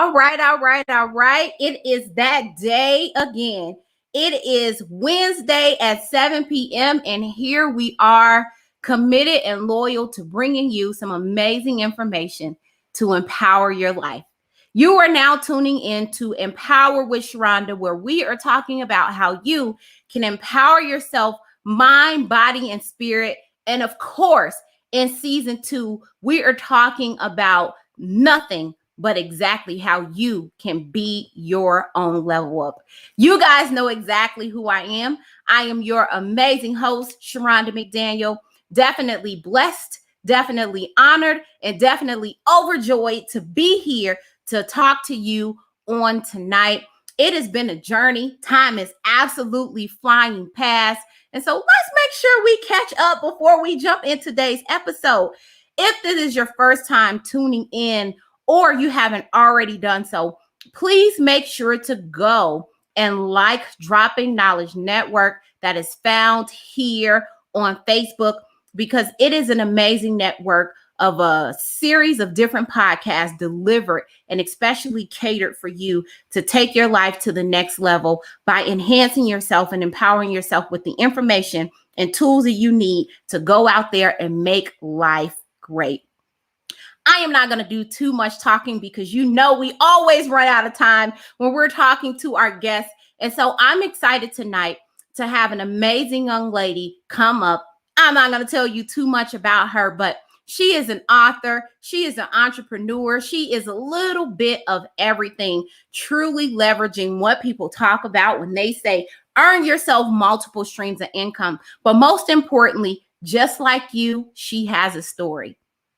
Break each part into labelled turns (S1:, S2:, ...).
S1: All right. It is that day again. It is Wednesday at 7 p.m. and here we are, committed and loyal to bringing you some amazing information to empower your life. You are now tuning in to Empower with Shronda, where we are talking about how you can empower yourself, mind, body, and spirit. And of course, in season 2, we are talking about nothing but exactly how you can be your own level up. You guys know exactly who I am. I am your amazing host, Shronda McDaniel. Definitely blessed, definitely honored, and definitely overjoyed to be here to talk to you on tonight. It has been a journey. Time is absolutely flying past. And so let's make sure we catch up before we jump in today's episode. If this is your first time tuning in, or you haven't already done so, please make sure to go and like Droppin Knowledge Network that is found here on Facebook, because it is an amazing network of a series of different podcasts delivered and especially catered for you to take your life to the next level by enhancing yourself and empowering yourself with the information and tools that you need to go out there and make life great. I am not going to do too much talking because you know we always run out of time when we're talking to our guests. And so I'm excited tonight to have an amazing young lady come up. I'm not going to tell you too much about her, but she is an author. She is an entrepreneur. She is a little bit of everything, truly leveraging what people talk about when they say earn yourself multiple streams of income. But most importantly, just like you, she has a story.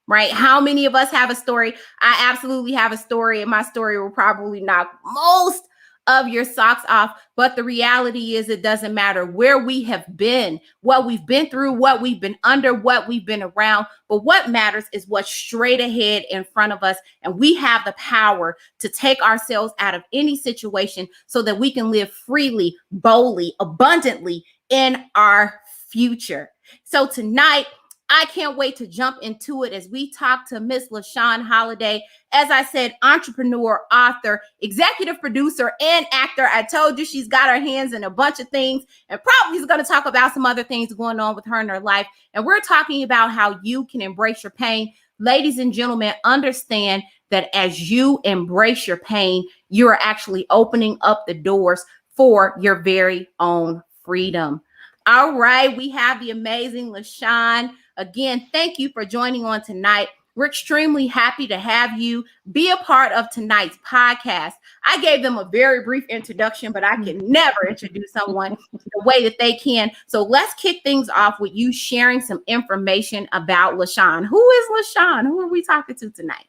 S1: Right? How many of us have a story? I absolutely have a story, and my story will probably knock most of your socks off. But the reality is, it doesn't matter where we have been, what we've been through, what we've been under, what we've been around. But what matters is what's straight ahead in front of us. And we have the power to take ourselves out of any situation so that we can live freely, boldly, abundantly in our future. So tonight, I can't wait to jump into it as we talk to Miss LaShon Holliday. As I said, entrepreneur, author, executive producer, and actor. I told you she's got her hands in a bunch of things, and probably is going to talk about some other things going on with her in her life. And we're talking about how you can embrace your pain. Ladies and gentlemen, understand that as you embrace your pain, you are actually opening up the doors for your very own freedom. All right, we have the amazing LaShon. Again, thank you for joining on tonight. We're extremely happy to have you be a part of tonight's podcast. I gave them a very brief introduction, but I can never introduce someone the way that they can. So let's kick things off with you sharing some information about LaShon. Who is LaShon? Who are we talking to tonight?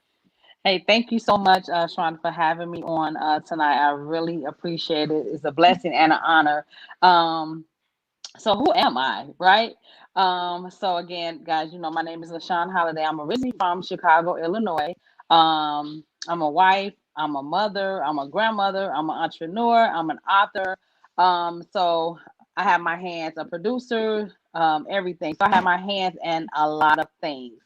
S2: Hey, thank you so much, Shronda, for having me on tonight. I really appreciate it. It's a blessing and an honor. So who am I, right? So again, guys, you know, my name is LaShon Holliday. I'm originally from Chicago, Illinois. I'm a wife, I'm a mother, I'm a grandmother, I'm an entrepreneur, I'm an author. So I have my hands, a producer, everything. So I have my hands in a lot of things.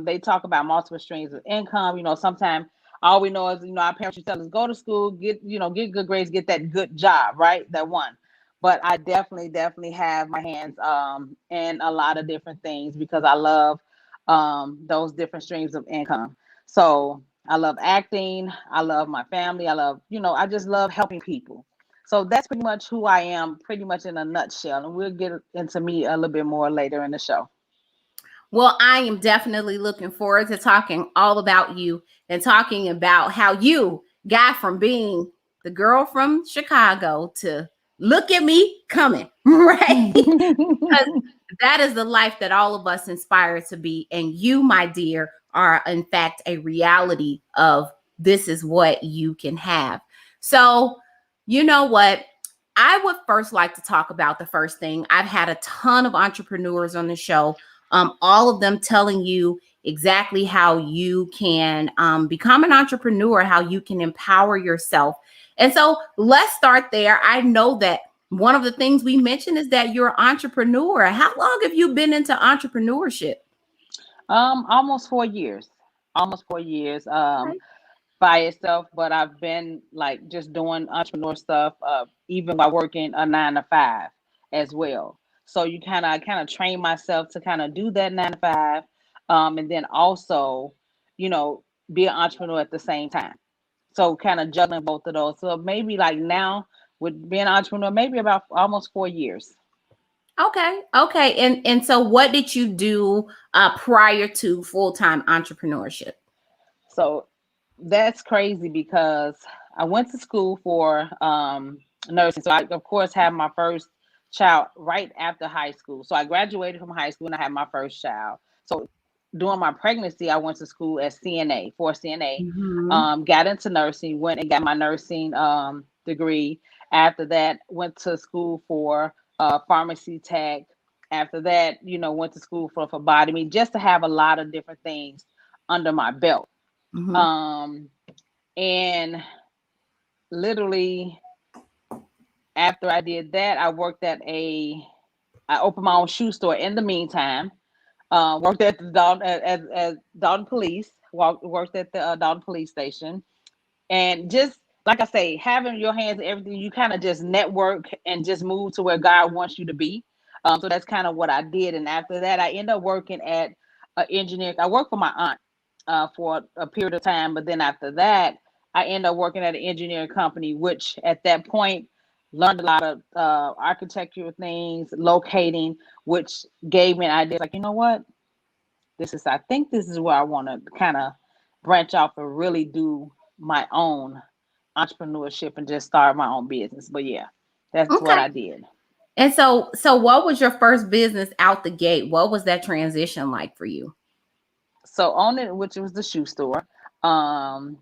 S2: They talk about multiple streams of income. You know, sometimes all we know is, you know, our parents used to tell us, go to school, get good grades, get that good job, right? That one. But I definitely have my hands in a lot of different things because I love those different streams of income. So I love acting. I love my family. I love, I just love helping people. So that's pretty much who I am, pretty much in a nutshell. And we'll get into me a little bit more later in the show.
S1: Well, I am definitely looking forward to talking all about you and talking about how you got from being the girl from Chicago to look at me coming, right? Because that is the life that all of us inspire to be. And you, my dear, are in fact a reality of this is what you can have. So, you know what? I would first like to talk about the first thing. I've had a ton of entrepreneurs on the show, all of them telling you exactly how you can become an entrepreneur, how you can empower yourself. And so let's start there. I know that one of the things we mentioned is that you're an entrepreneur. How long have you been into entrepreneurship?
S2: Almost 4 years. Almost 4 years.
S1: Okay.
S2: by itself, but I've been like just doing entrepreneur stuff, even while working a 9 to 5 as well. So you kind of train myself to kind of do that 9 to 5, and then also, you know, be an entrepreneur at the same time. So kind of juggling both of those. So maybe like now with being an entrepreneur, maybe about almost 4 years.
S1: Okay. Okay. And so what did you do prior to full-time entrepreneurship?
S2: So that's crazy because I went to school for nursing. So I, of course, had my first child right after high school. So I graduated from high school and I had my first child. So during my pregnancy, I went to school as CNA for CNA.
S1: Mhm.
S2: Got into nursing, went and got my nursing degree. After that, went to school for pharmacy tech. After that, went to school for phlebotomy, just to have a lot of different things under my belt.
S1: Mhm.
S2: Um, and literally after I did that, I opened my own shoe store in the meantime. Worked at the Dalton, as Dalton Police, worked at the Dalton Police Station. And just like I say, having your hands in everything, you kind of just network and just move to where God wants you to be. So that's kind of what I did. And after that, I ended up working at an engineer. I worked for my aunt for a period of time, but then after that, I ended up working at an engineering company, which at that point learned a lot of architectural things, locating, which gave me an idea. Like, you know what? I think this is where I want to kind of branch off and really do my own entrepreneurship and just start my own business. But yeah, that's what
S1: Okay.
S2: I did.
S1: And so what was your first business out the gate? What was that transition like for you?
S2: So on it, which was the shoe store, um,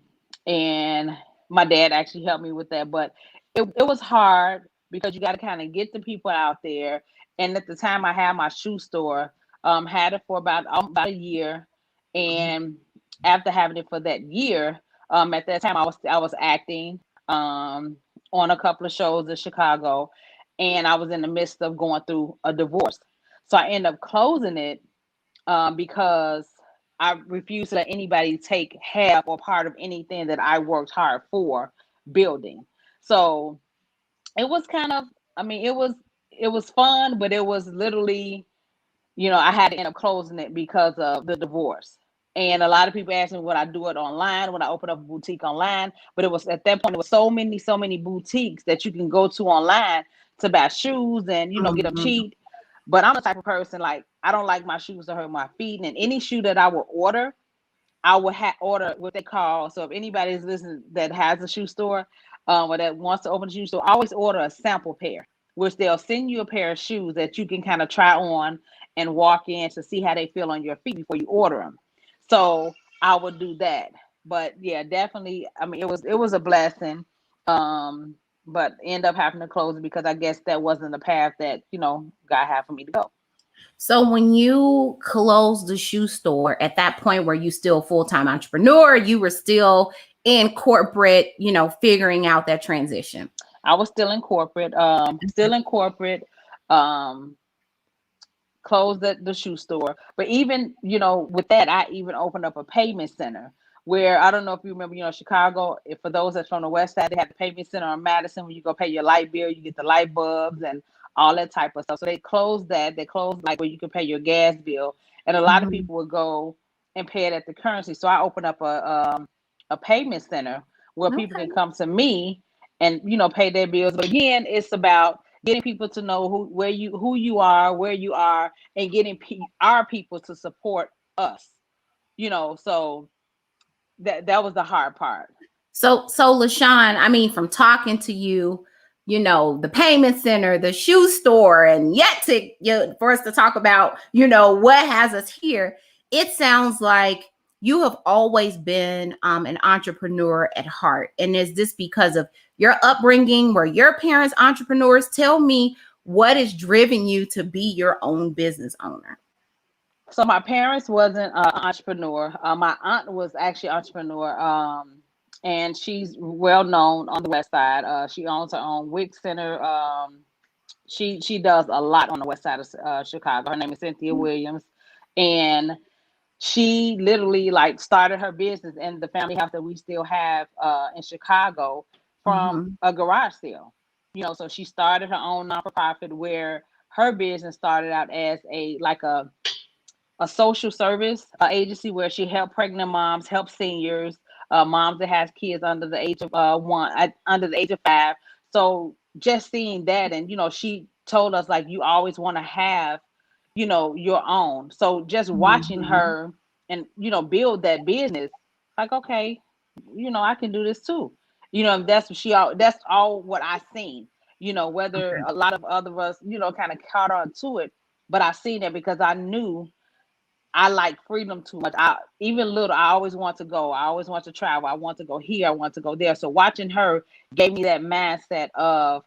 S2: and my dad actually helped me with that, but it was hard because you got to kind of get the people out there. And at the time, I had my shoe store, had it for about a year, and after having it for that year, at that time I was acting on a couple of shows in Chicago, and I was in the midst of going through a divorce. So I ended up closing it because I refuse to let anybody take half or part of anything that I worked hard for building. So it was kind of, I mean, it was fun, but it was literally, I had to end up closing it because of the divorce. And a lot of people ask me, would I do it online? Would I open up a boutique online? But it was at that point, it was so many boutiques that you can go to online to buy shoes and, get them
S1: Mhm.
S2: cheap. But I'm the type of person, like, I don't like my shoes to hurt my feet. And any shoe that I will order, I will order what they call. So if anybody is listening that has a shoe store, or that wants to open a shoe store, always order a sample pair, which they'll send you a pair of shoes that you can kind of try on and walk in to see how they feel on your feet before you order them. So I would do that. But yeah, definitely. I mean, it was a blessing. But end up having to close it because I guess that wasn't the path that God had for me to go.
S1: So when you closed the shoe store at that point, were you still full-time entrepreneur? You were still in corporate, figuring out that transition.
S2: I was still in corporate. Um, Closed the shoe store. But even, with that, I even opened up a payment center where I don't know if you remember, Chicago, if for those that's from the west side, they had the payment center on Madison where you go pay your light bill, you get the light bulbs and all that type of stuff. So they closed that. They closed like where you could pay your gas bill. And a lot of
S1: Mhm.
S2: people would go and pay it at the currency. So I opened up a payment center where people can
S1: Okay.
S2: come to me and pay their bills. But again, it's about getting people to know who you are, where you are, and getting our people to support us. So that was the hard part.
S1: So LaShon, I mean, from talking to you, the payment center, the shoe store, and yet for us to talk about, what has us here, it sounds like you have always been an entrepreneur at heart. And is this because of your upbringing? Were your parents entrepreneurs? Tell me what is driving you to be your own business owner.
S2: So my parents wasn't an entrepreneur. My aunt was actually entrepreneur. And she's well known on the west side. She owns her own wig center. She does a lot on the west side of Chicago. Her name is Cynthia Williams, and she literally like started her business in the family house that we still have in Chicago from
S1: Mm-hmm.
S2: a garage sale. So she started her own non-for-profit where her business started out as a social service agency where she helped pregnant moms, help seniors, moms that has kids under the age of under the age of 5. So just seeing that, and she told us like you always want to have, your own. So just watching
S1: Mm-hmm.
S2: her and build that business, like okay, I can do this too. That's what that's all what I seen. Whether
S1: Okay.
S2: a lot of other us, kind of caught on to it, but I seen it because I knew I like freedom too much. I always want to go. I always want to travel. I want to go here. I want to go there. So watching her gave me that mindset of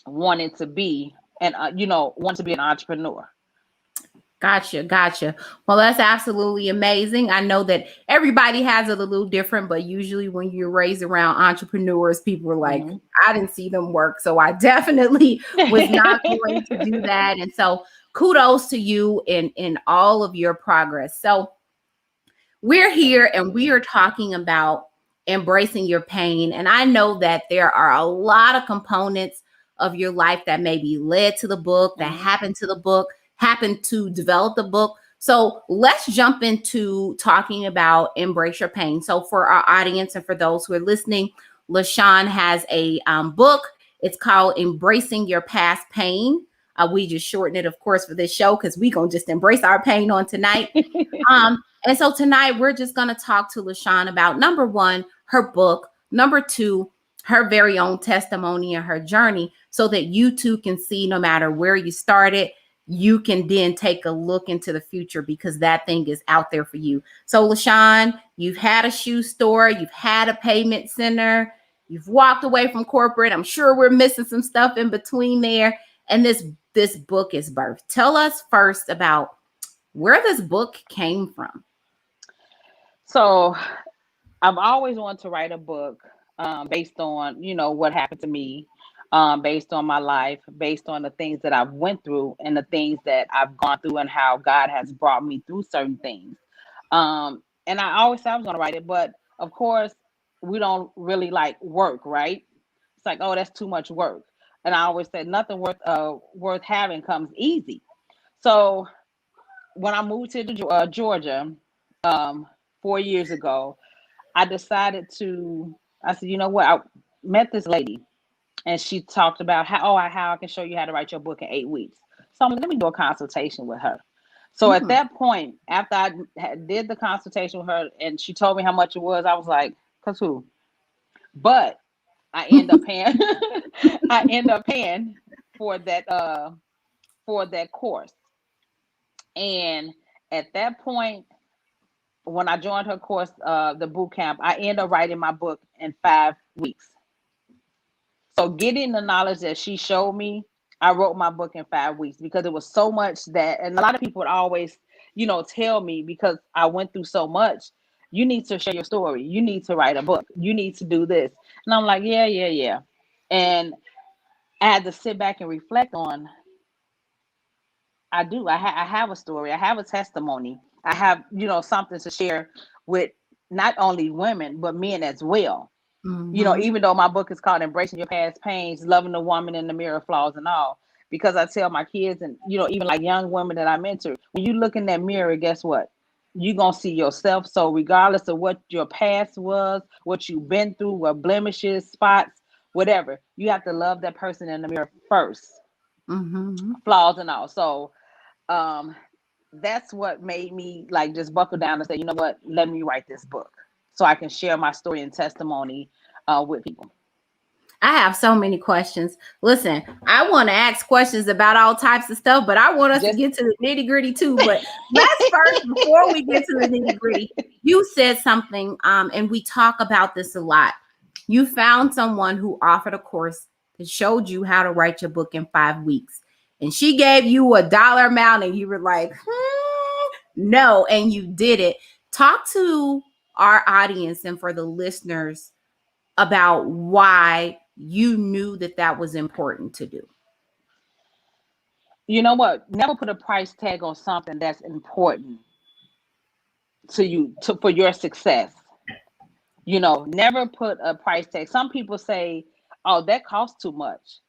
S2: wanting to be want to be an entrepreneur.
S1: Gotcha. Well, that's absolutely amazing. I know that everybody has it a little different, but usually when you're raised around entrepreneurs, people are like,
S2: Hmm.
S1: I didn't see them work. So I definitely was not going to do that. And so kudos to you in all of your progress. So we're here and we are talking about embracing your pain. And I know that there are a lot of components of your life that maybe led to the book, that
S2: Hmm.
S1: happened to the book, happened to develop the book. So let's jump into talking about embrace your pain. So for our audience and for those who are listening, LaShon has a book. It's called Embracing Your Past Pain. We just shorten it, of course, for this show because we're going to just embrace our pain on tonight. And so tonight we're just going to talk to LaShon about number one, her book, number two, her very own testimony and her journey, so that you too can see no matter where you started, you can then take a look into the future because that thing is out there for you. So LaShon, you've had a shoe store, you've had a payment center, you've walked away from corporate. I'm sure we're missing some stuff in between there. And this book is birthed. Tell us first about where this book came from.
S2: So I've always wanted to write a book based on what happened to me, based on my life, based on the things that I've went through and the things that I've gone through and how God has brought me through certain things. And I always said I was going to write it, but of course we don't really like work, right? It's like, oh, that's too much work. And I always said nothing worth having comes easy. So when I moved to Georgia, um, 4 years ago, I decided I said, you know what? I met this lady and she talked about how I can show you how to write your book in 8 weeks. So I'm like, let me do a consultation with her. So at
S1: Mm.
S2: that point, after I did the consultation with her and she told me how much it was, I was like, cause who? But I end up paying, I end up paying for that course. And at that point, when I joined her course, the boot camp, I ended up writing my book in 5 weeks. So getting the knowledge that she showed me, I wrote my book in 5 weeks because it was so much that, and a lot of people would always, tell me because I went through so much, you need to share your story. You need to write a book. You need to do this. And I'm like, yeah, yeah, yeah. And I had to sit back and reflect on, I have a story. I have a testimony. I have, something to share with not only women, but men as well.
S1: Mhm.
S2: Even though my book is called Embracing Your Past Pains, Loving the Woman in the Mirror, Flaws and All, because I tell my kids and, even like young women that I mentor, when you look in that mirror, guess what? You're going to see yourself. So regardless of what your past was, what you've been through, what blemishes, spots, whatever, you have to love that person in the mirror first,
S1: Mhm.
S2: flaws and all. So um, that's what made me like just buckle down and say, you know what, let me write this book so I can share my story and testimony with people.
S1: I have so many questions. Listen, I want to ask questions about all types of stuff, but I want us to
S2: Just
S1: get to the nitty gritty too. But let's first, before we get to the nitty gritty, you said something, and we talk about this a lot. You found someone who offered a course that showed you how to write your book in 5 weeks, and she gave you a dollar amount, and you were like, no, and you did it. Talk to our audience and for the listeners about why you knew that that was important to do.
S2: you know what? Never put a price tag on something that's important. for your success. Never put a price tag. Some people say, oh, that costs too much.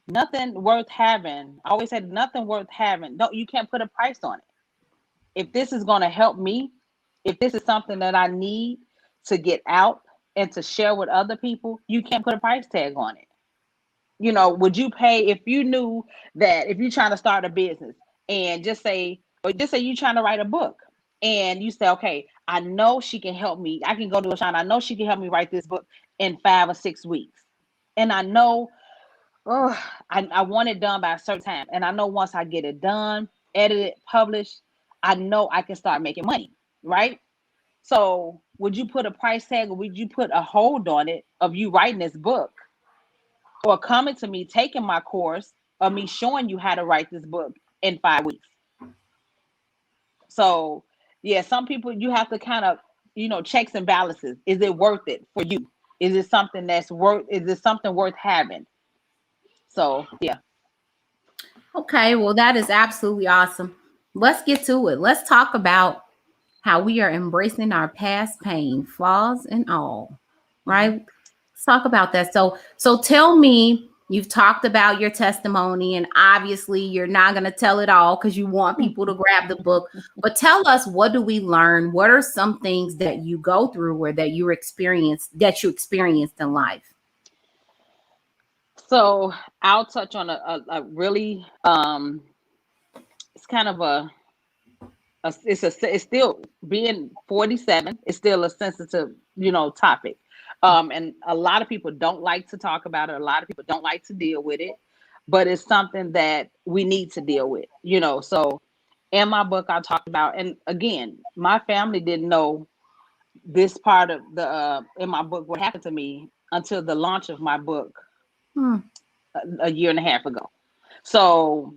S2: Nothing worth having. I always said nothing worth having. No, you can't put a price on it. If this is going to help me, if this is something that I need to get out and to share with other people, you can't put a price tag on it. Would you pay if you knew that if you're trying to start a business and just say you're trying to write a book and you say, okay, I know she can help me. I can go to LaShon. I know she can help me write this book in 5 or 6 weeks. And I know, I want it done by a certain time. And I know once I get it done, edited, published, I know I can start making money, right? So would you put a price tag or would you put a hold on it of you writing this book or coming to me, taking my course or me showing you how to write this book in 5 weeks? So yeah, some people you have to kind of, checks and balances. Is it worth it for you? Is it something worth having? So yeah.
S1: Okay, well, that is absolutely awesome. Let's get to it. Let's talk about how we are embracing our past pain, flaws and all, right?
S2: Mm-hmm.
S1: Let's talk about that. So tell me, you've talked about your testimony, and obviously you're not going to tell it all because you want people to grab the book. But tell us, what do we learn? What are some things that you go through or that you experienced in life?
S2: So I'll touch on a really it's kind of it's still being 47. It's still a sensitive topic, and a lot of people don't like to talk about it. A lot of people don't like to deal with it, but it's something that we need to deal with. So in my book I talked about, and again, my family didn't know this part of the in my book what happened to me until the launch of my book a year and a half ago. So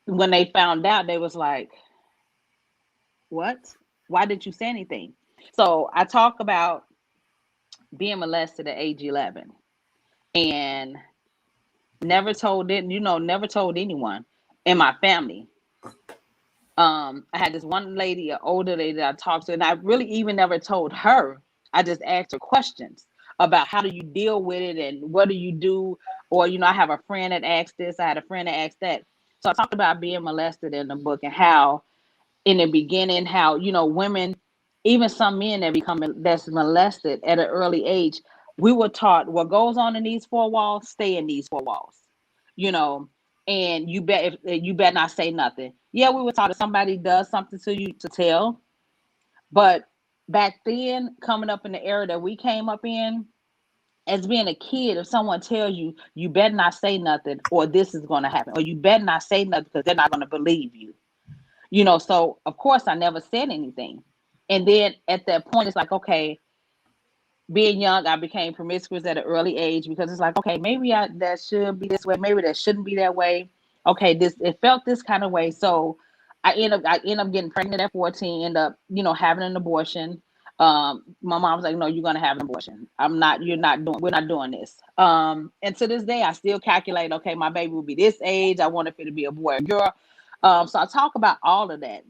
S2: when they found out, they was like, what? Why didn't you say anything? So I talk about being molested at age 11 and never told anyone in my family. I had this one lady, an older lady that I talked to, and I really even never told her. I just asked her questions about how do you deal with it and what do you do? Or, I have a friend that asked this. I had a friend that asked that. So I talked about being molested in the book and how in the beginning, how, women, even some men that's molested at an early age, we were taught what goes on in these 4 walls, stay in these 4 walls, and you better not say nothing. Yeah, we were taught if somebody does something to you to tell. But back then, coming up in the era that we came up in, as being a kid, if someone tells you, you better not say nothing, or this is going to happen, or you better not say nothing because they're not going to believe you. So of course I never said anything. And then at that point, it's like, okay, being young, I became promiscuous at an early age because it's like, okay, maybe that should be this way. Maybe that shouldn't be that way. Okay, it felt this kind of way. So I end up getting pregnant at 14, end up, having an abortion. My mom was like, no, you're going to have an abortion. We're not doing this. And to this day, I still calculate, okay, my baby will be this age. I want it to be a boy or girl. So I talk about all of that.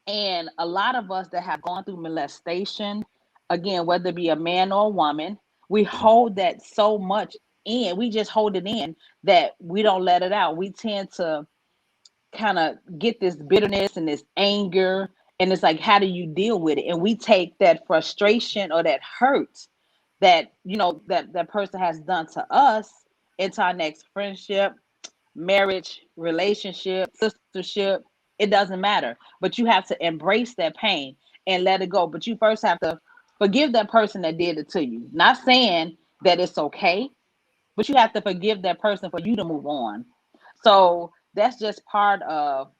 S2: And a lot of us that have gone through molestation, again, whether it be a man or a woman, we hold that so much in. We just hold it in that we don't let it out. We tend to kind of get this bitterness and this anger. And it's like, how do you deal with it? And we take that frustration or that hurt that, that person has done to us into our next friendship, marriage, relationship, sistership. It doesn't matter. But you have to embrace that pain and let it go. But you first have to forgive that person that did it to you. Not saying that it's okay, but you have to forgive that person for you to move on. So that's just part of,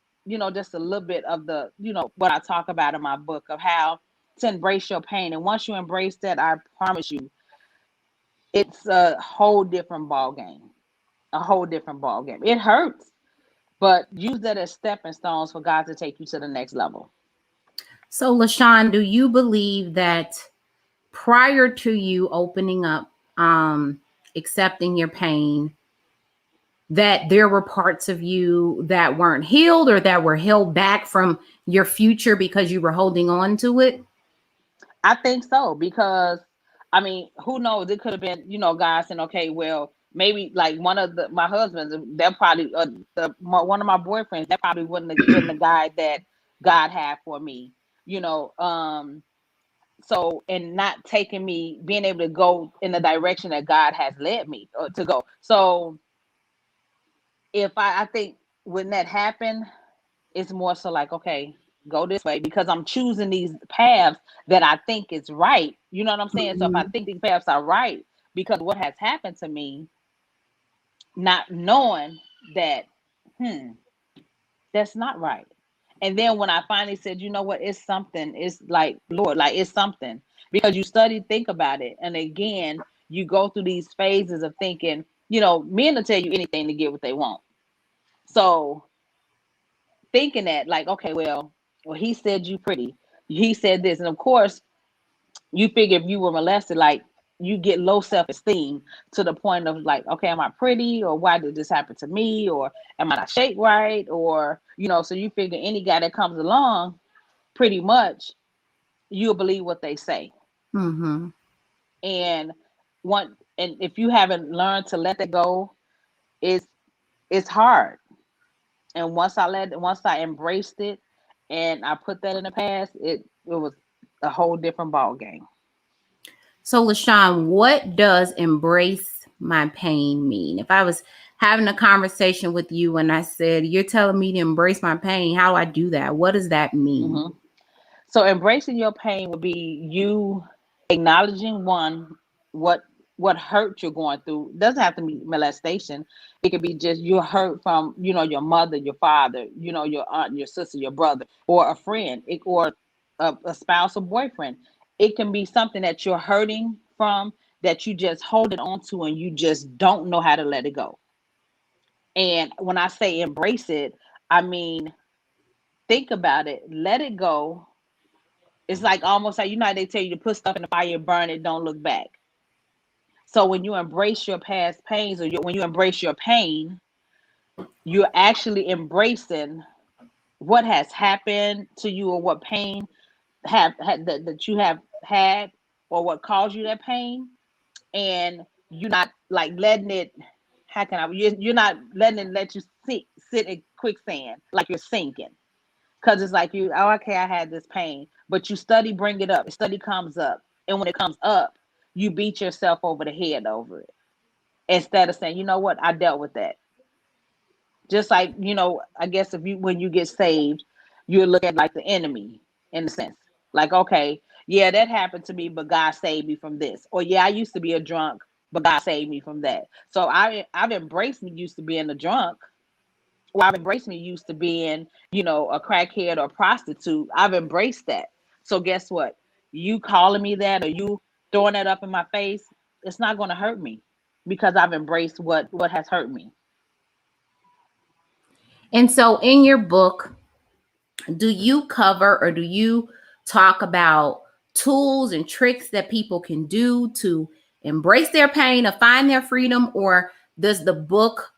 S2: just a little bit of the, what I talk about in my book of how to embrace your pain. And once you embrace that, I promise you, it's a whole different ball game. A whole different ball game. It hurts, but use that as stepping stones for God to take you to the next level.
S1: So, LaShon, do you believe that prior to you opening up, accepting your pain, that there were parts of you that weren't healed or that were held back from your future because you were holding on to it?
S2: I think so, because I mean, who knows? It could have been, God saying, okay, well, maybe like one of my husbands, they're probably one of my boyfriends, that probably wouldn't have been the guy that God had for me, you know. So, and not taking me, being able to go in the direction that God has led me to go. So, if I think when that happened, it's more so like, okay, go this way, because I'm choosing these paths that I think is right. You know what I'm saying? So if I
S1: Mhm.
S2: think these paths are right, because what has happened to me, not knowing that, that's not right. And then when I finally said, you know what, it's something, it's like, Lord, like it's something. Because you study, think about it. And again, you go through these phases of thinking, men will tell you anything to get what they want. So thinking that, like, okay, well, he said you pretty. He said this. And of course, you figure if you were molested, like, you get low self-esteem to the point of like, okay, am I pretty, or why did this happen to me, or am I not shaped right, or so you figure any guy that comes along, pretty much you'll believe what they say.
S1: Mhm.
S2: And if you haven't learned to let that go, it's it's hard. And once I embraced it and I put that in the past, it was a whole different ball game.
S1: So, LaShon, what does embrace my pain mean? If I was having a conversation with you and I said, you're telling me to embrace my pain, how do I do that? What does that mean?
S2: hmm So embracing your pain would be you acknowledging, one, what what hurt you're going through. It doesn't have to be molestation. It could be just you're hurt from, your mother, your father, your aunt, your sister, your brother, or a friend, or a spouse or boyfriend. It can be something that you're hurting from, that you just hold it on to, and you just don't know how to let it go. And when I say embrace it, I mean, think about it, let it go. It's like almost like, how they tell you to put stuff in the fire, burn it, don't look back. So when you embrace your past pains, or when you embrace your pain, you're actually embracing what has happened to you, or what pain have had that you have had, or what caused you that pain. And you're not like letting it, how can I, you're not letting it let you sit in quicksand like you're sinking. Because it's like, okay, I had this pain, but you study, bring it up. Study comes up. And when it comes up, you beat yourself over the head over it. Instead of saying, you know what, I dealt with that. Just like, I guess when you get saved, you look at like the enemy, in a sense. Like, okay, yeah, that happened to me, but God saved me from this. Or yeah, I used to be a drunk, but God saved me from that. So I've embraced me used to being a drunk. Well, I've embraced me used to being, a crackhead or a prostitute. I've embraced that. So guess what? You calling me that, or you throwing that up in my face, it's not going to hurt me, because I've embraced what has hurt me.
S1: And so, in your book, do you cover or do you talk about tools and tricks that people can do to embrace their pain or find their freedom? Or does the book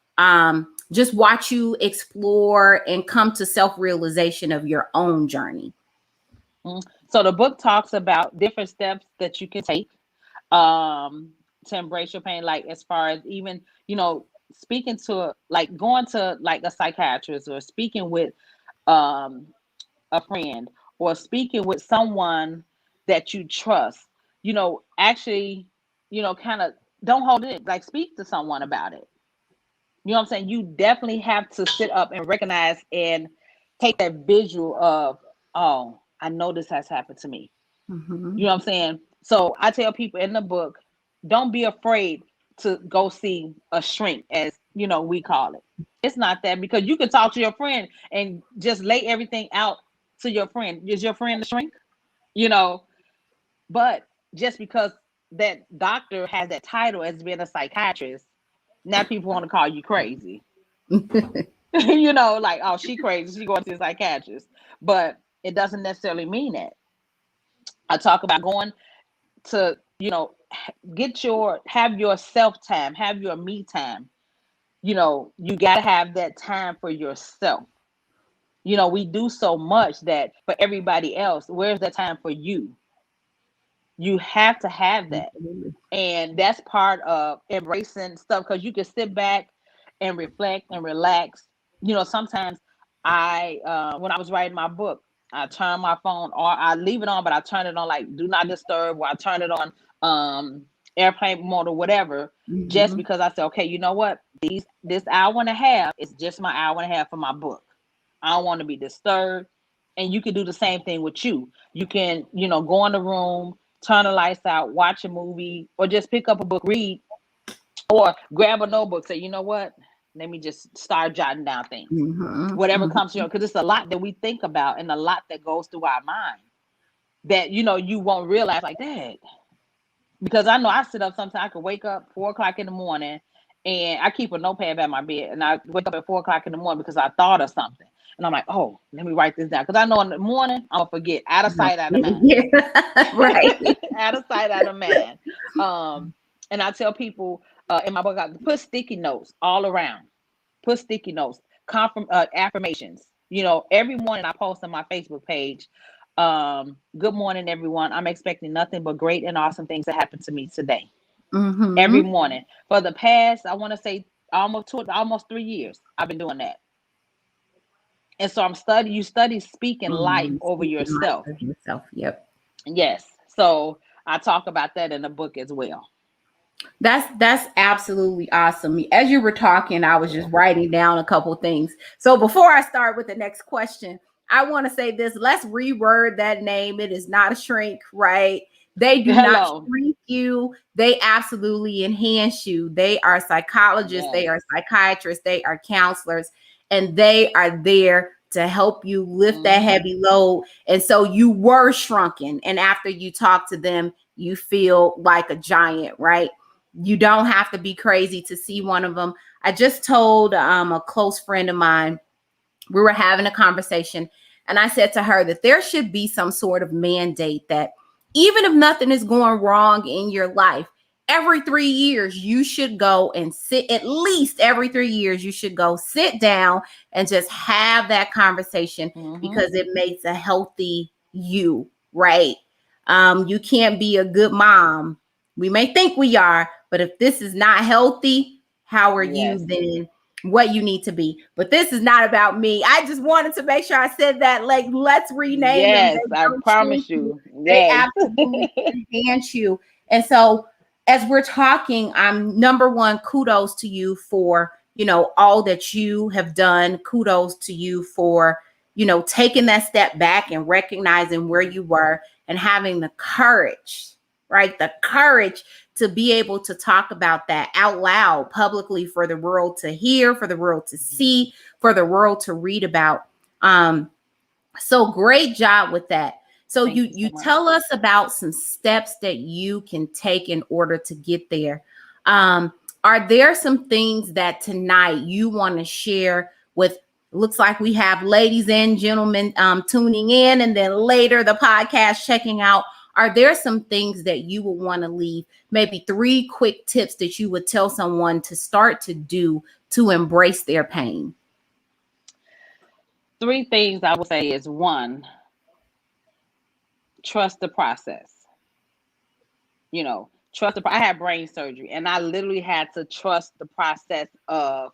S1: just watch you explore and come to self-realization of your own journey?
S2: So the book talks about different steps that you can take um, to embrace your pain, like as far as even, speaking to, like, going to like a psychiatrist, or speaking with um, a friend, or speaking with someone that you trust, actually, kind of don't hold it in, like speak to someone about it. You know what I'm saying? You definitely have to sit up and recognize and take that visual of, oh, I know this has happened to me.
S1: Mm-hmm.
S2: You know what I'm saying? So I tell people in the book, don't be afraid to go see a shrink, as we call it. It's not that, because you can talk to your friend and just lay everything out to your friend. Is your friend a shrink? You know, but just because that doctor has that title as being a psychiatrist, now people want to call you crazy. Like, oh, she crazy, she going to the psychiatrist. But it doesn't necessarily mean that. I talk about going to, have your self time, have your me time. You got to have that time for yourself. We do so much that for everybody else. Where's that time for you? You have to have that.
S1: Absolutely.
S2: And that's part of embracing stuff, because you can sit back and reflect and relax. Sometimes when I was writing my book, I turn my phone, or I leave it on, but I turn it on like do not disturb, or I turn it on airplane mode or whatever, just
S1: Mm-hmm.
S2: because I said, okay, you know what? This hour and a half is just my hour and a half for my book. I don't want to be disturbed. And you can do the same thing with you. You can, go in the room, turn the lights out, watch a movie, or just pick up a book, read, or grab a notebook, say, you know what? Let me just start jotting down things.
S1: Mm-hmm.
S2: Whatever
S1: Mm-hmm.
S2: comes to you, because it's a lot that we think about and a lot that goes through our mind that, you won't realize like that. Because I know I sit up sometimes, I could wake up 4 o'clock in the morning, and I keep a notepad by my bed, and I wake up at 4 o'clock in the morning because I thought of something. And I'm like, oh, let me write this down. Because I know in the morning, I'm going to forget. Out of sight, out of mind.
S1: Yeah. Right.
S2: Out of sight, out of mind. And I tell people in my book, I put sticky notes all around. Put sticky notes, affirmations. Every morning I post on my Facebook page, good morning, everyone. I'm expecting nothing but great and awesome things to happen to me today. Every
S1: Mm-hmm.
S2: morning. For the past, I want to say almost 3 years, I've been doing that. And so you study speaking life
S1: Mm-hmm.
S2: over
S1: Speaking life
S2: yourself.
S1: of yourself. Yep.
S2: Yes. So I talk about that in the book as well.
S1: That's absolutely awesome. As you were talking, I was just writing down a couple things. So before I start with the next question, I want to say this. Let's reword that name. It is not a shrink, right? They do not
S2: Hello.
S1: shrink you. They absolutely enhance you. They are psychologists, they
S2: Yes.
S1: are psychiatrists, they are counselors, and they are there to help you lift that
S2: Mm-hmm.
S1: heavy load. And so you were shrunken, and after you talk to them, you feel like a giant, right? You don't have to be crazy to see one of them. I just told a close friend of mine, we were having a conversation, and I said to her that there should be some sort of mandate that even if nothing is going wrong in your life, every 3 years you should go and sit, at least every 3 years you should go sit down and just have that conversation,
S2: Mm-hmm.
S1: because it makes a healthy you, right? You can't be a good mom. We may think we are, but if this is not healthy, how are you
S2: Yes.
S1: then what you need to be? But this is not about me. I just wanted to make sure I said that. Like, let's rename them.
S2: Yes.
S1: They
S2: I
S1: don't shrink
S2: promise
S1: you.
S2: you.
S1: They
S2: Yes.
S1: absolutely enhance you. And so as we're talking, I'm number one, kudos to you for, all that you have done. Kudos to you for, taking that step back and recognizing where you were and having the courage, right? The courage to be able to talk about that out loud publicly for the world to hear, for the world to see, for the world to read about. Um, so great job with that. So
S2: Thank
S1: you
S2: you so
S1: you
S2: much.
S1: tell us about some steps that you can take in order to get there. Are there some things that tonight you want to share with? Looks like we have ladies and gentlemen tuning in, and then later the podcast checking out. Are there some things that you would want to leave? Maybe 3 quick tips that you would tell someone to start to do to embrace their pain.
S2: 3 things I would say is, one, trust the process. I had brain surgery, and I literally had to trust the process of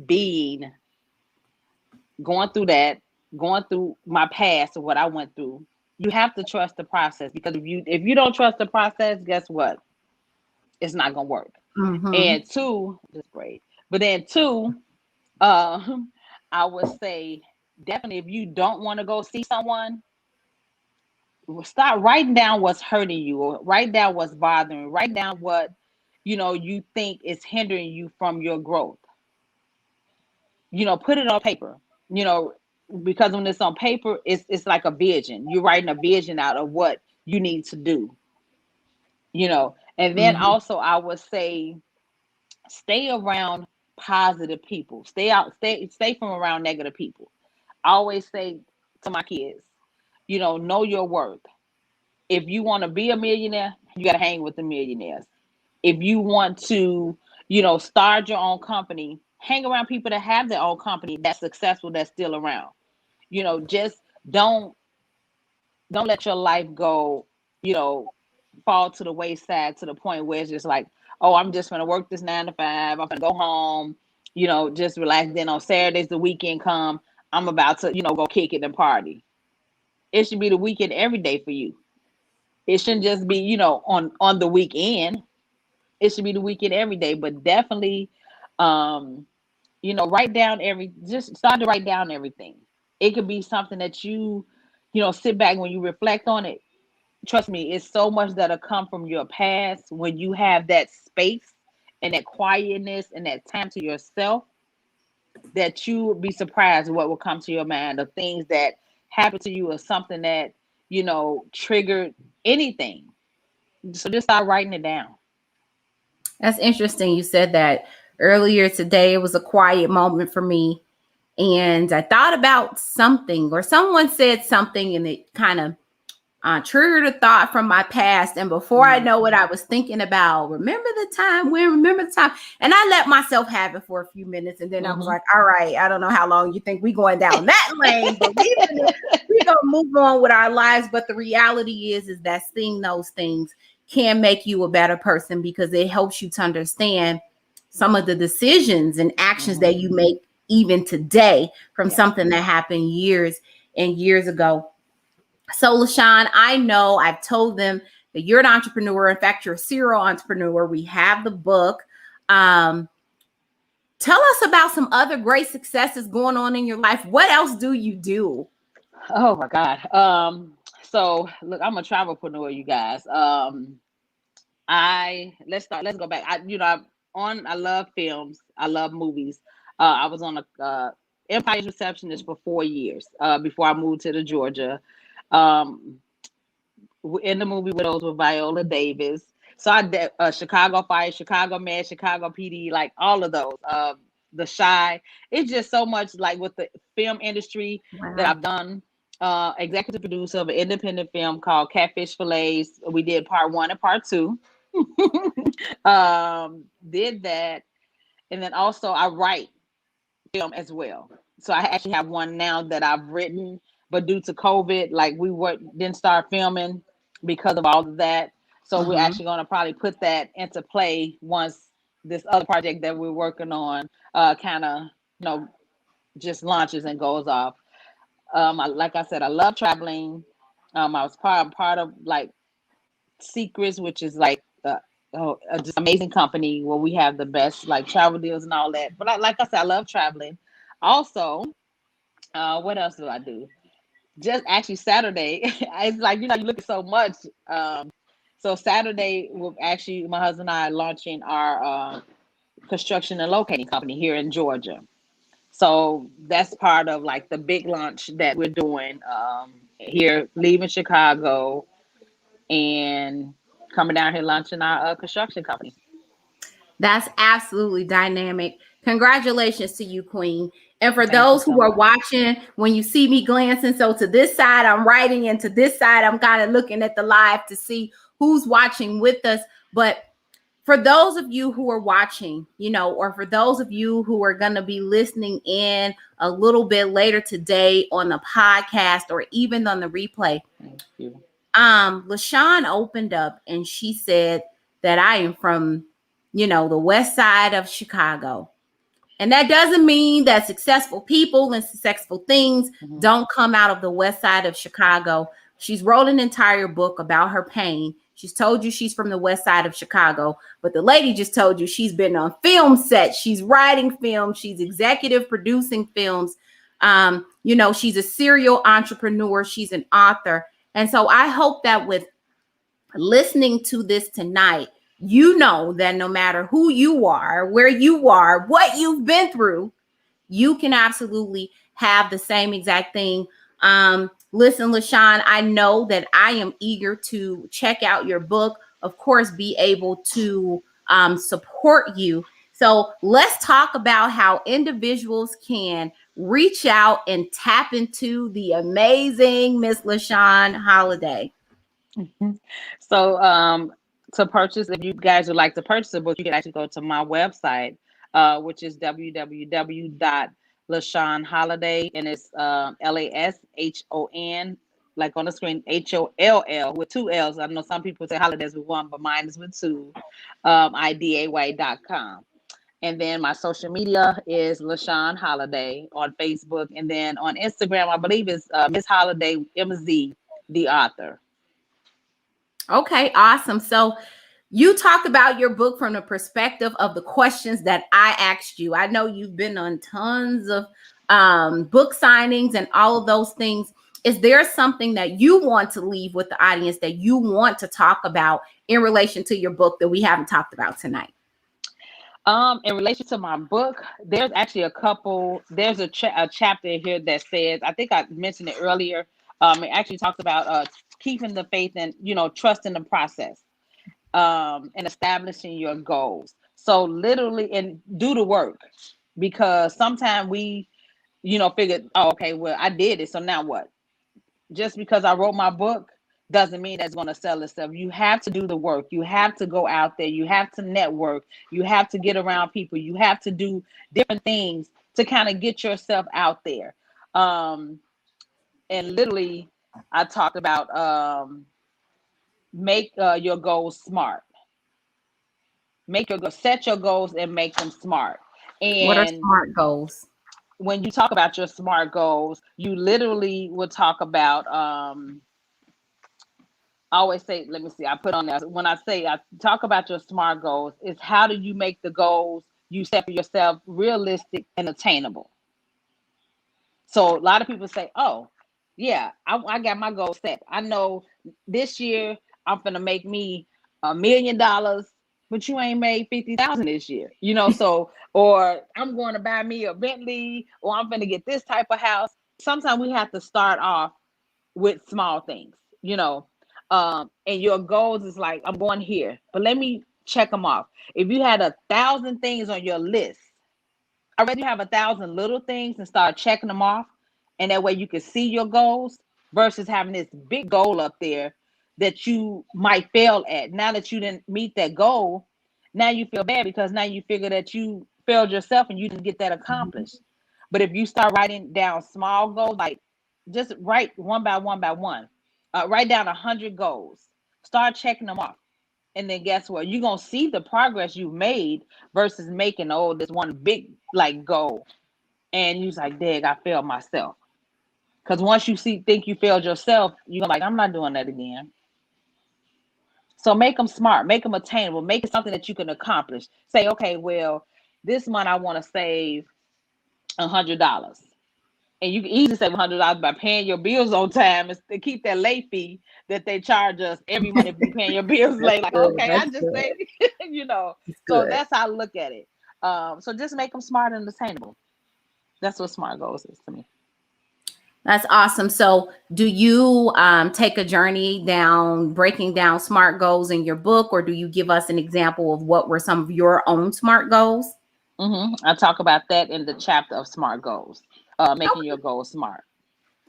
S2: being going through that, going through my past of what I went through. You have to trust the process, because if you don't trust the process, guess what? It's not gonna work.
S1: Mm-hmm.
S2: And two, just great. But then two, I would say definitely, if you don't want to go see someone, start writing down what's hurting you, or write down what's bothering, write down what you think is hindering you from your growth. Put it on paper. you know because when it's on paper, it's like a vision. You're writing a vision out of what you need to do. And then
S1: Mm-hmm.
S2: also, I would say, stay around positive people. Stay from around negative people. I always say to my kids, know your worth. If you want to be a millionaire, you got to hang with the millionaires. If you want to, start your own company, hang around people that have their own company that's successful, that's still around. Just don't let your life go, you know, fall to the wayside to the point where it's just like, oh, I'm just gonna work this 9 to 5. I'm gonna go home, just relax. Then on Saturdays, the weekend come, I'm about to, go kick it and party. It should be the weekend every day for you. It shouldn't just be, on the weekend. It should be the weekend every day. But definitely, um, just start to write down everything. It could be something that sit back when you reflect on it. Trust me, it's so much that'll come from your past when you have that space and that quietness and that time to yourself, that you would be surprised what will come to your mind. The things that happened to you or something that, triggered anything. So just start writing it down.
S1: That's interesting. You said that earlier today. It was a quiet moment for me. And I thought about something, or someone said something, and it kind of triggered a thought from my past. And before I know what I was thinking about, remember the time when, remember the time. And I let myself have it for a few minutes. And then I was like, all right, I don't know how long you think we going down that lane, but we're going to move on with our lives. But the reality is that seeing those things can make you a better person, because it helps you to understand some of the decisions and actions that you make even today from something that happened years and years ago. So, LaShon, I know I've told them that you're an entrepreneur. In fact, you're a serial entrepreneur. We have the book. Tell us about some other great successes going on in your life. What else do you do?
S2: Oh my God. So look, I'm a travelpreneur, you guys. Let's go back. I love films. I love movies. I was on a Empire's receptionist for 4 years before I moved to the Georgia. Um, in the movie Widows with Viola Davis. So I did Chicago Fire, Chicago Med, Chicago PD, like all of those. The Shy. It's just so much like with the film industry that I've done. Executive producer of an independent film called Catfish Fillets. We did part 1 and part 2. Did that, and then also I write film as well. So I actually have one now that I've written, but due to COVID, like didn't start filming because of all of that. So we're actually going to probably put that into play once this other project that we're working on kind of just launches and goes off. Like I said, I love traveling. I was part of like Secrets, which is like just amazing company where we have the best like travel deals and all that. But like I said, I love traveling. Also, what else do I do? Just actually Saturday, it's like you look at so much. So Saturday, my husband and I are launching our construction and locating company here in Georgia. So that's part of like the big launch that we're doing here, leaving Chicago and coming down here launching our construction company.
S1: That's absolutely dynamic. Congratulations to you, Queen. And for those who are watching, when you see me glancing, so to this side, I'm writing, and to this side, I'm kind of looking at the live to see who's watching with us. But for those of you who are watching, or for those of you who are going to be listening in a little bit later today on the podcast or even on the replay,
S2: thank you.
S1: LaShon opened up and she said that I am from, the west side of Chicago. And that doesn't mean that successful people and successful things don't come out of the west side of Chicago. She's wrote an entire book about her pain. She's told you she's from the west side of Chicago, but the lady just told you she's been on film sets. She's writing films. She's executive producing films. She's a serial entrepreneur. She's an author. And so I hope that with listening to this tonight, you know that no matter who you are, where you are, what you've been through, you can absolutely have the same exact thing. Listen, LaShon, I know that I am eager to check out your book, of course, be able to support you. So let's talk about how individuals can reach out and tap into the amazing Miss LaShon Holliday.
S2: So to purchase, if you guys would like to purchase a book, you can actually go to my website, which is www.LaShon Holliday, and it's LaShon like on the screen, HOLL with 2 L's. I know some people say holidays with 1, but mine is with 2. IDAY.com. And then my social media is LaShon Holliday on Facebook. And then on Instagram, I believe it's Miss Holiday MZ, the author.
S1: Okay, awesome. So you talked about your book from the perspective of the questions that I asked you. I know you've been on tons of book signings and all of those things. Is there something that you want to leave with the audience that you want to talk about in relation to your book that we haven't talked about tonight?
S2: In relation to my book, there's actually there's a chapter here that says, I think I mentioned it earlier. It actually talks about keeping the faith and, trusting the process, and establishing your goals. So literally, and do the work, because sometimes we, figure, oh, okay, well, I did it, so now what? Just because I wrote my book doesn't mean that's going to sell itself. You have to do the work. You have to go out there. You have to network. You have to get around people. You have to do different things to kind of get yourself out there. And literally, I talked about make your goals smart. Set your goals and make them smart. And
S1: what are smart goals?
S2: When you talk about your smart goals, you literally would talk about I always say, let me see, I put on there, when I talk about your SMART goals, is how do you make the goals you set for yourself realistic and attainable? So a lot of people say, oh, yeah, I got my goal set. I know this year I'm going to make me $1 million, but you ain't made 50,000 this year, so, or I'm going to buy me a Bentley, or I'm going to get this type of house. Sometimes we have to start off with small things, and your goals is like, I'm going here, but let me check them off. If you had 1,000 things on your list, I'd rather you have 1,000 little things and start checking them off, and that way you can see your goals, versus having this big goal up there that you might fail at. Now that you didn't meet that goal, now you feel bad, because now you figure that you failed yourself and you didn't get that accomplished. But if you start writing down small goals, like just write one by one, write down 100 goals, start checking them off. And then guess what? You're going to see the progress you've made, versus making, this one big goal. And you're like, dang, I failed myself. Because once you think you failed yourself, you're like, I'm not doing that again. So make them smart, make them attainable, make it something that you can accomplish. Say, okay, well, this month I want to save $100. And you can easily save $100 by paying your bills on time, and to keep that late fee that they charge us every month if you paying your bills late. Like, okay, I just saved, So that's how I look at it. So just make them smart and attainable. That's what SMART goals is to me.
S1: That's awesome. So do you take a journey down breaking down SMART goals in your book, or do you give us an example of what were some of your own SMART goals?
S2: I talk about that in the chapter of SMART goals, making your goals smart.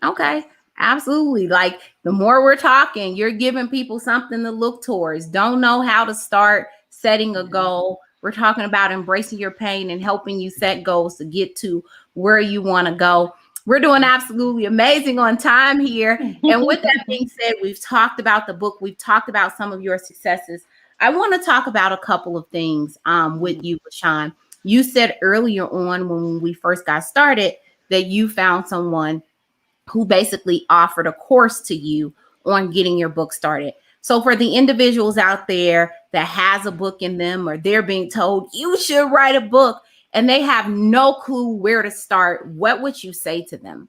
S1: Okay, absolutely. Like, the more we're talking, you're giving people something to look towards. Don't know how to start setting a goal. We're talking about embracing your pain and helping you set goals to get to where you want to go. We're doing absolutely amazing on time here. And with that being said, we've talked about the book. We've talked about some of your successes. I want to talk about a couple of things with you, LaShon. You said earlier on, when we first got started, that you found someone who basically offered a course to you on getting your book started. So for the individuals out there that has a book in them, or they're being told you should write a book, and they have no clue where to start, what would you say to them?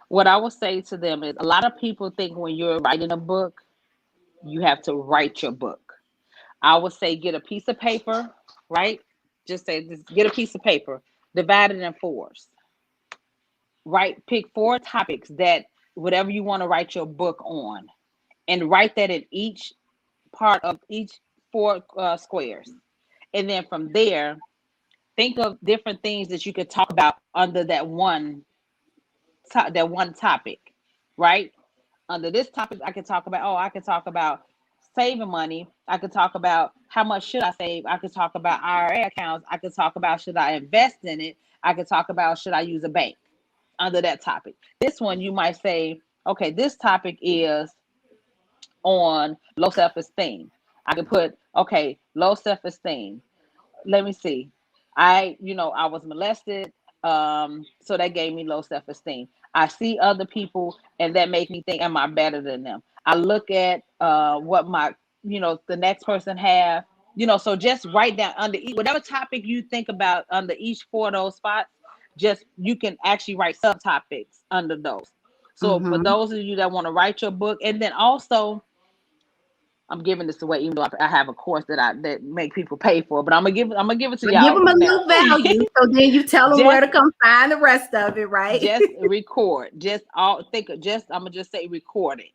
S2: What I would say to them is, a lot of people think when you're writing a book, you have to write your book. I would say get a piece of paper, right? Just get a piece of paper, divide it in 4s. Pick 4 topics that whatever you want to write your book on, and write that in each part of each 4 squares. And then from there, think of different things that you could talk about under that one topic, right? Under this topic, I can talk about saving money. I could talk about how much should I save. I could talk about IRA accounts. I could talk about, should I invest in it. I could talk about, should I use a bank, under that topic. This one, you might say, okay, this topic is on low self-esteem. I can put, okay, low self-esteem. Let me see. I was molested. So that gave me low self-esteem. I see other people and that makes me think, am I better than them? I look at what my, the next person have, so just write down under whatever topic you think about under each four of those spots, just you can actually write subtopics under those. So for
S1: Mm-hmm.
S2: those of you that want to write your book, and then also I'm giving this away, even though I have a course that make people pay for, but I'm gonna give it to
S1: But give
S2: y'all
S1: them a
S2: now.
S1: little value, so then you tell them where
S2: just
S1: to come find the rest of it, right?
S2: just record. I'm gonna just say record it.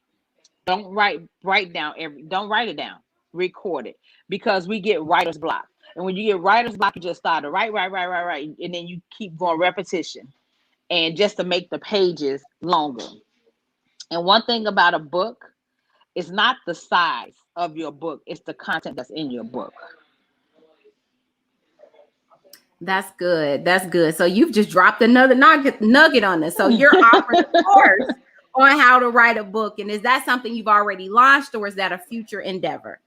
S2: Don't write down don't write it down. Record it because we get writer's block. And when you get writer's block, you just start to write, and then you keep going repetition, and just to make the pages longer. And one thing about a book, it's not the size of your book, it's the content that's in your book.
S1: That's good. That's good. So you've just dropped another nugget on us. So you're offering a course on how to write a book. And is that something you've already launched, or is that a future endeavor?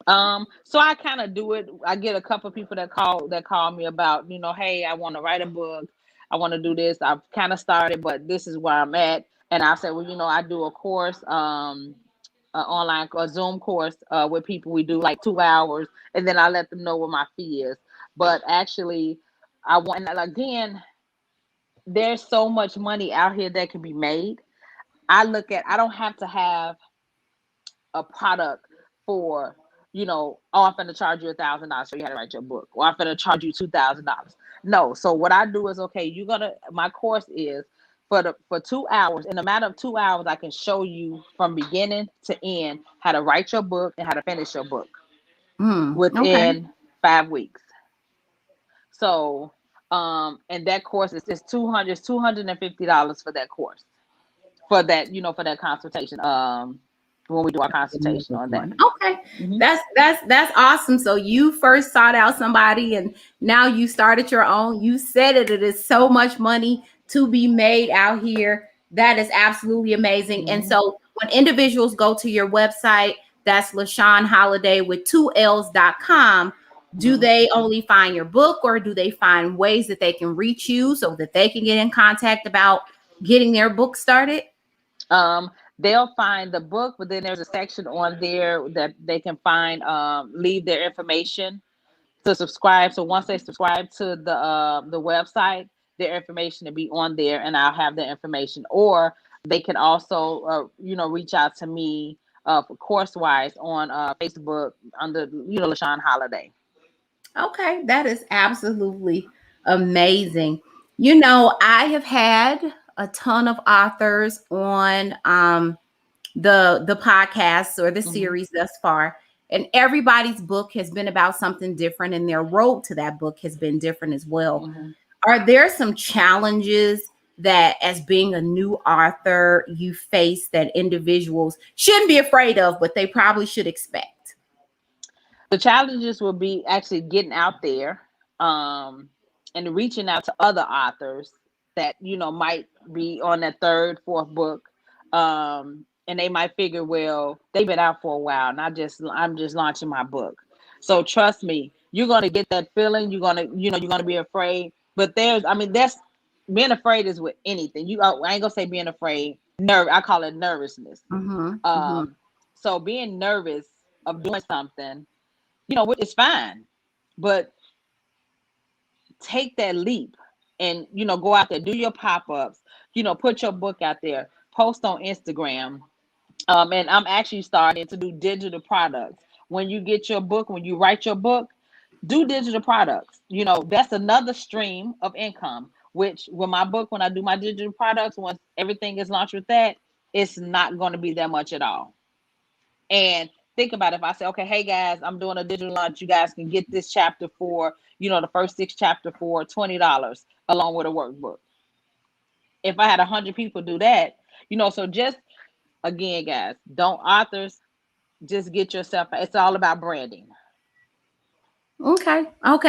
S2: So I kind of do it. I get a couple of people that call me about, hey, I want to write a book. I want to do this. I've kind of started, but this is where I'm at. And I said, well, I do a course, online or Zoom course with people. We do like 2 hours, and then I let them know what my fee is. But actually, I want, and again, there's so much money out here that can be made. I don't have to have a product for, I'm going to charge you $1,000 so you had to write your book, or I'm going to charge you $2,000. No. So what I do is, okay, my course is for 2 hours. In a matter of 2 hours, I can show you from beginning to end how to write your book and how to finish your book
S1: Okay.
S2: within 5 weeks. So, and that course is $250 for that course, for that consultation. When we do our consultation on that.
S1: Okay.
S2: Mm-hmm.
S1: That's awesome. So you first sought out somebody and now you started your own. You said it is so much money to be made out here. That is absolutely amazing. And
S2: Mm-hmm.
S1: so when individuals go to your website, that's LaShon Holliday with 2Ls.com, do
S2: Mm-hmm.
S1: they only find your book, or do they find ways that they can reach you so that they can get in contact about getting their book started?
S2: They'll find the book, but then there's a section on there that they can find, leave their information to subscribe. So once they subscribe to the website, their information will be on there, and I'll have their information. Or they can also, reach out to me for course wise on Facebook under LaShon Holliday.
S1: Okay, that is absolutely amazing. I have had a ton of authors on the podcast or the
S2: Mm-hmm.
S1: series thus far, and everybody's book has been about something different, and their road to that book has been different as well.
S2: Mm-hmm.
S1: Are there some challenges that, as being a new author, you face that individuals shouldn't be afraid of, but they probably should expect?
S2: The challenges will be actually getting out there, and reaching out to other authors that might be on that third, fourth book, and they might figure, well, they've been out for a while, and I'm just launching my book. So trust me, you're gonna get that feeling. You're gonna be afraid, but that's being afraid is with anything. I ain't gonna say being afraid. I call it nervousness.
S1: Mm-hmm, mm-hmm.
S2: Um, so being nervous of doing something, it's fine, but take that leap and, go out there, do your pop-ups, put your book out there, post on Instagram. And I'm actually starting to do digital products. When you get your book, when you write your book, do digital products. That's another stream of income, which with my book, when I do my digital products, once everything is launched with that, it's not going to be that much at all. And think about it. If I say, okay, hey guys, I'm doing a digital launch. You guys can get this chapter for, the first 6 chapter for $20 along with a workbook. If I had 100 people do that, so just again, guys, don't authors just get yourself. It's all about branding.
S1: Okay.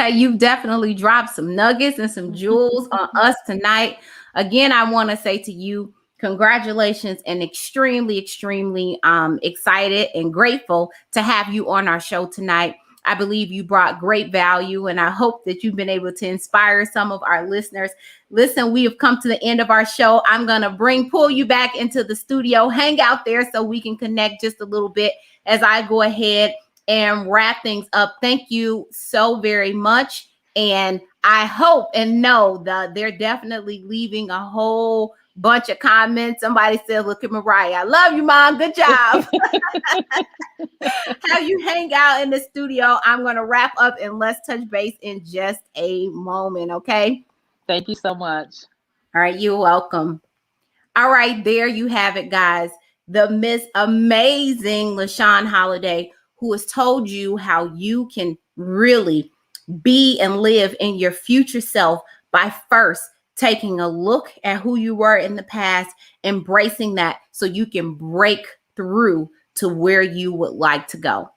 S1: You've definitely dropped some nuggets and some jewels on us tonight. Again, I want to say to you, Congratulations, and extremely, extremely excited and grateful to have you on our show tonight. I believe you brought great value, and I hope that you've been able to inspire some of our listeners. Listen, we have come to the end of our show. I'm going to pull you back into the studio, hang out there so we can connect just a little bit as I go ahead and wrap things up. Thank you so very much. And I hope and know that they're definitely leaving a whole bunch of comments. Somebody said, look at Mariah. I love you, Mom. Good job. How you hang out in the studio. I'm going to wrap up and let's touch base in just a moment. Okay.
S2: Thank you so much.
S1: All right. You're welcome. All right. There you have it, guys. The Miss Amazing LaShon Holliday, who has told you how you can really be and live in your future self by first taking a look at who you were in the past, embracing that so you can break through to where you would like to go.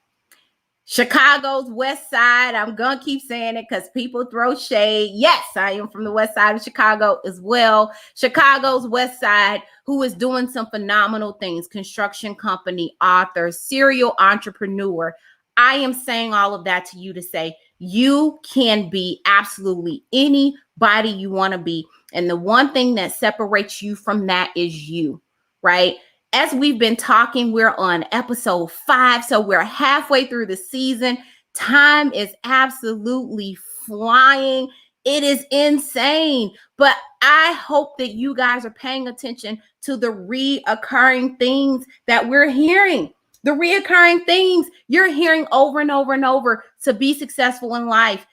S1: Chicago's West Side. I'm going to keep saying it because people throw shade. Yes, I am from the West Side of Chicago as well. Chicago's West Side, who is doing some phenomenal things. Construction company, author, serial entrepreneur. I am saying all of that to you to say you can be absolutely anybody you want to be. And the one thing that separates you from that is you, right? As we've been talking, we're on episode 5. So we're halfway through the season. Time is absolutely flying. It is insane. But I hope that you guys are paying attention to the reoccurring things that we're hearing. The reoccurring things you're hearing over and over and over to be successful in life,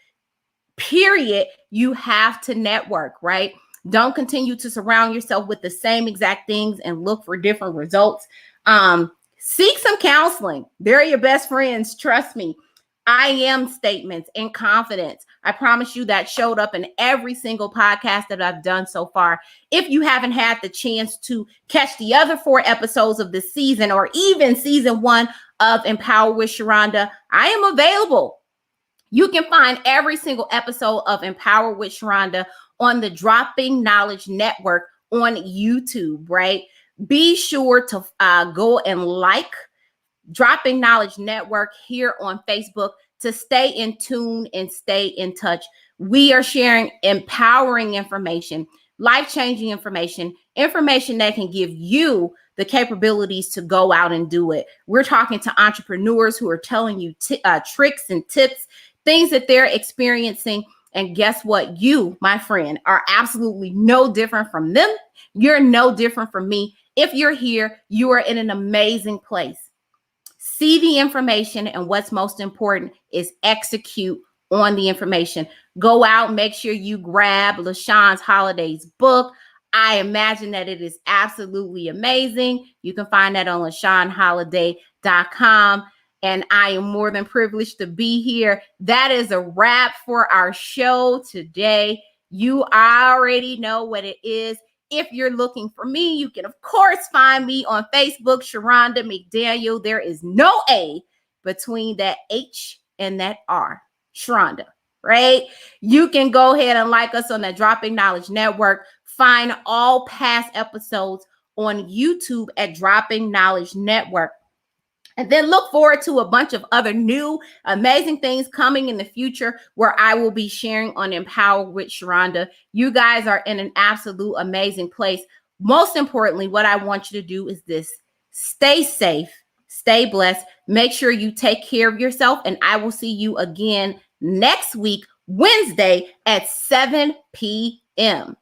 S1: period. You have to network, right? Don't continue to surround yourself with the same exact things and look for different results. Seek some counseling. They're your best friends. Trust me. I am statements and confidence. I promise you that showed up in every single podcast that I've done so far. If you haven't had the chance to catch the other 4 episodes of the season or even season 1 of Empower with Shronda, I am available. You can find every single episode of Empower with Shronda on the Dropping Knowledge Network on YouTube, right? Be sure to go and like Dropping Knowledge Network here on Facebook to stay in tune and stay in touch. We are sharing empowering information, life-changing information, information that can give you the capabilities to go out and do it. We're talking to entrepreneurs who are telling you tricks and tips, things that they're experiencing. And guess what? You, my friend, are absolutely no different from them. You're no different from me. If you're here, you are in an amazing place. See the information, and what's most important is execute on the information. Go out, make sure you grab LaShon Holliday's book. I imagine that it is absolutely amazing. You can find that on LaShonHolliday.com. And I am more than privileged to be here. That is a wrap for our show today. You already know what it is. If you're looking for me, you can, of course, find me on Facebook, Shronda McDaniel. There is no A between that H and that R. Shronda, right? You can go ahead and like us on the Dropping Knowledge Network. Find all past episodes on YouTube at Dropping Knowledge Network. And then look forward to a bunch of other new amazing things coming in the future where I will be sharing on Empower with Shronda. You guys are in an absolute amazing place. Most importantly, what I want you to do is this: stay safe, stay blessed, make sure you take care of yourself, and I will see you again next week, Wednesday at 7 p.m.